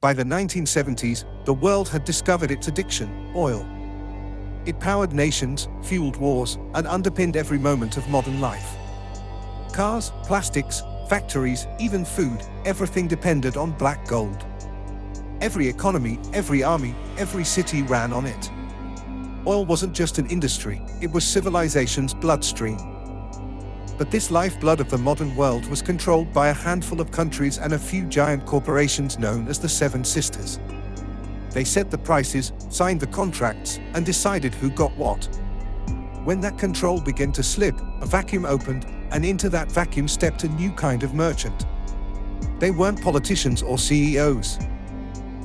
By the 1970s, the world had discovered its addiction, oil. It powered nations, fueled wars, and underpinned every moment of modern life. Cars, plastics, factories, even food, everything depended on black gold. Every economy, every army, every city ran on it. Oil wasn't just an industry, it was civilization's bloodstream. But this lifeblood of the modern world was controlled by a handful of countries and a few giant corporations known as the Seven Sisters. They set the prices, signed the contracts, and decided who got what. When that control began to slip, a vacuum opened, and into that vacuum stepped a new kind of merchant. They weren't politicians or CEOs.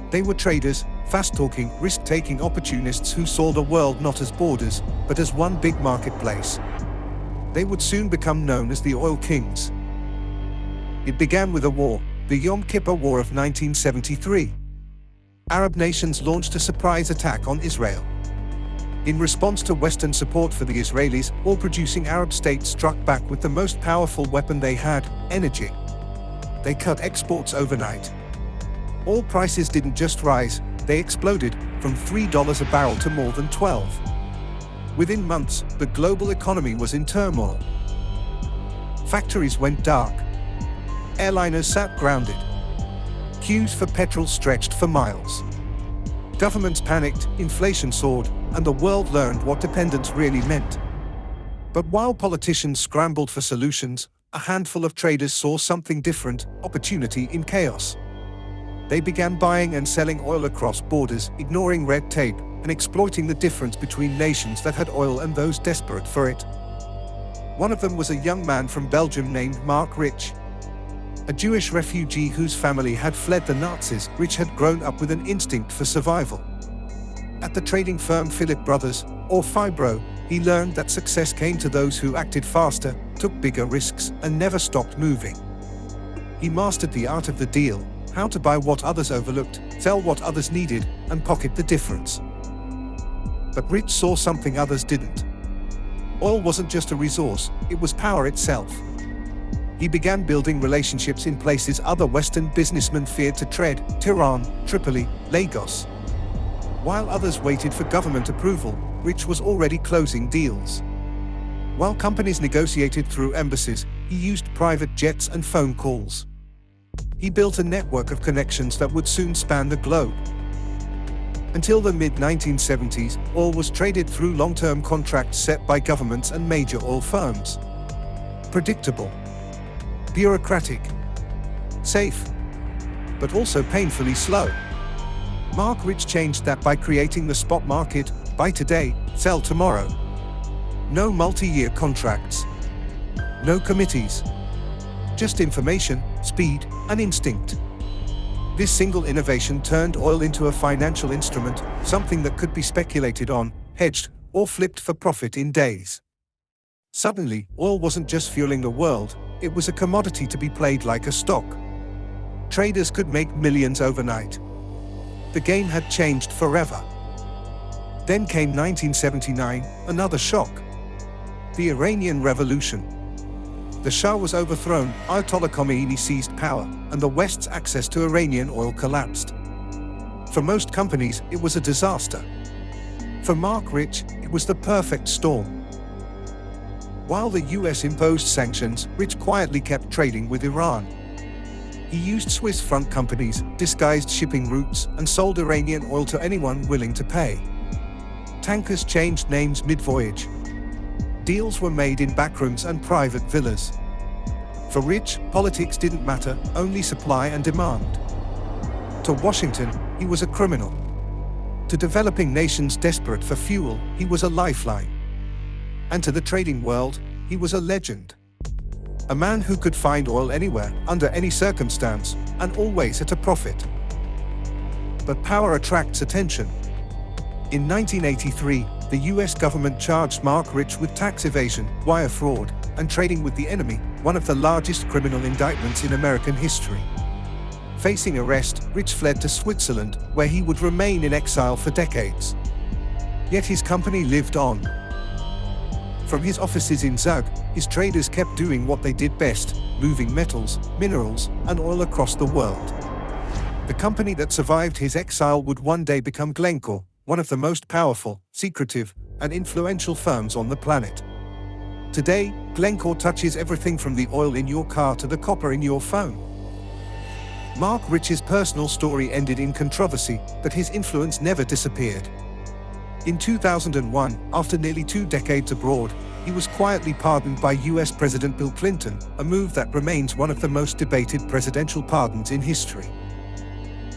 They were traders, fast-talking, risk-taking opportunists who saw the world not as borders, but as one big marketplace. They would soon become known as the Oil Kings. It began with a war, the Yom Kippur War of 1973. Arab nations launched a surprise attack on Israel. In response to Western support for the Israelis, oil-producing Arab states struck back with the most powerful weapon they had, energy. They cut exports overnight. Oil prices didn't just rise, they exploded, from $3 a barrel to more than $12. Within months, the global economy was in turmoil. Factories went dark. Airliners sat grounded. Queues for petrol stretched for miles. Governments panicked, inflation soared, and the world learned what dependence really meant. But while politicians scrambled for solutions, a handful of traders saw something different: opportunity in chaos. They began buying and selling oil across borders, ignoring red tape, and exploiting the difference between nations that had oil and those desperate for it. One of them was a young man from Belgium named Mark Rich. A Jewish refugee whose family had fled the Nazis. Rich had grown up with an instinct for survival. At the trading firm Philip Brothers, or Fibro, he learned that success came to those who acted faster, took bigger risks, and never stopped moving. He mastered the art of the deal: how to buy what others overlooked, sell what others needed, and pocket the difference. But Rich saw something others didn't. Oil wasn't just a resource, it was power itself. He began building relationships in places other Western businessmen feared to tread: Tehran, Tripoli, Lagos. While others waited for government approval, Rich was already closing deals. While companies negotiated through embassies, he used private jets and phone calls. He built a network of connections that would soon span the globe. Until the mid-1970s, oil was traded through long-term contracts set by governments and major oil firms. Predictable, bureaucratic, safe, but also painfully slow. Mark Rich changed that by creating the spot market: buy today, sell tomorrow. No multi-year contracts. No committees. Just information, speed, and instinct. This single innovation turned oil into a financial instrument, something that could be speculated on, hedged, or flipped for profit in days. Suddenly, oil wasn't just fueling the world, it was a commodity to be played like a stock. Traders could make millions overnight. The game had changed forever. Then came 1979, another shock. The Iranian Revolution. The Shah was overthrown, Ayatollah Khomeini seized power, and the West's access to Iranian oil collapsed. For most companies, it was a disaster. For Mark Rich, it was the perfect storm. While the US imposed sanctions, Rich quietly kept trading with Iran. He used Swiss front companies, disguised shipping routes, and sold Iranian oil to anyone willing to pay. Tankers changed names mid-voyage. Deals were made in backrooms and private villas. For Rich, politics didn't matter, only supply and demand. To Washington, he was a criminal. To developing nations desperate for fuel, he was a lifeline. And to the trading world, he was a legend. A man who could find oil anywhere, under any circumstance, and always at a profit. But power attracts attention. In 1983, the US government charged Mark Rich with tax evasion, wire fraud, and trading with the enemy, one of the largest criminal indictments in American history. Facing arrest, Rich fled to Switzerland, where he would remain in exile for decades. Yet his company lived on. From his offices in Zug, his traders kept doing what they did best: moving metals, minerals, and oil across the world. The company that survived his exile would one day become Glencore, one of the most powerful, secretive, and influential firms on the planet. Today, Glencore touches everything from the oil in your car to the copper in your phone. Mark Rich's personal story ended in controversy, but his influence never disappeared. In 2001, after nearly 2 decades abroad, he was quietly pardoned by US President Bill Clinton, a move that remains one of the most debated presidential pardons in history.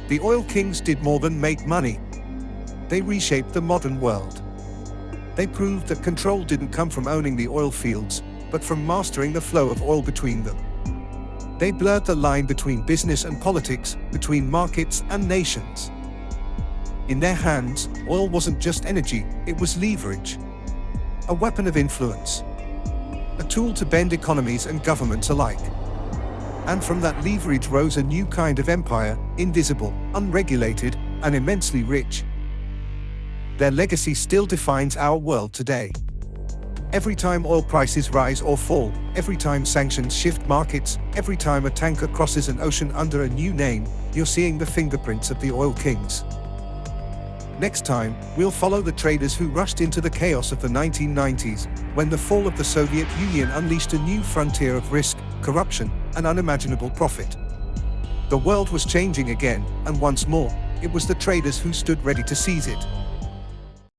The oil kings did more than make money. They reshaped the modern world. They proved that control didn't come from owning the oil fields, but from mastering the flow of oil between them. They blurred the line between business and politics, between markets and nations. In their hands, oil wasn't just energy, it was leverage. A weapon of influence. A tool to bend economies and governments alike. And from that leverage rose a new kind of empire, invisible, unregulated, and immensely rich. Their legacy still defines our world today. Every time oil prices rise or fall, every time sanctions shift markets, every time a tanker crosses an ocean under a new name, you're seeing the fingerprints of the oil kings. Next time, we'll follow the traders who rushed into the chaos of the 1990s, when the fall of the Soviet Union unleashed a new frontier of risk, corruption, and unimaginable profit. The world was changing again, and once more, it was the traders who stood ready to seize it.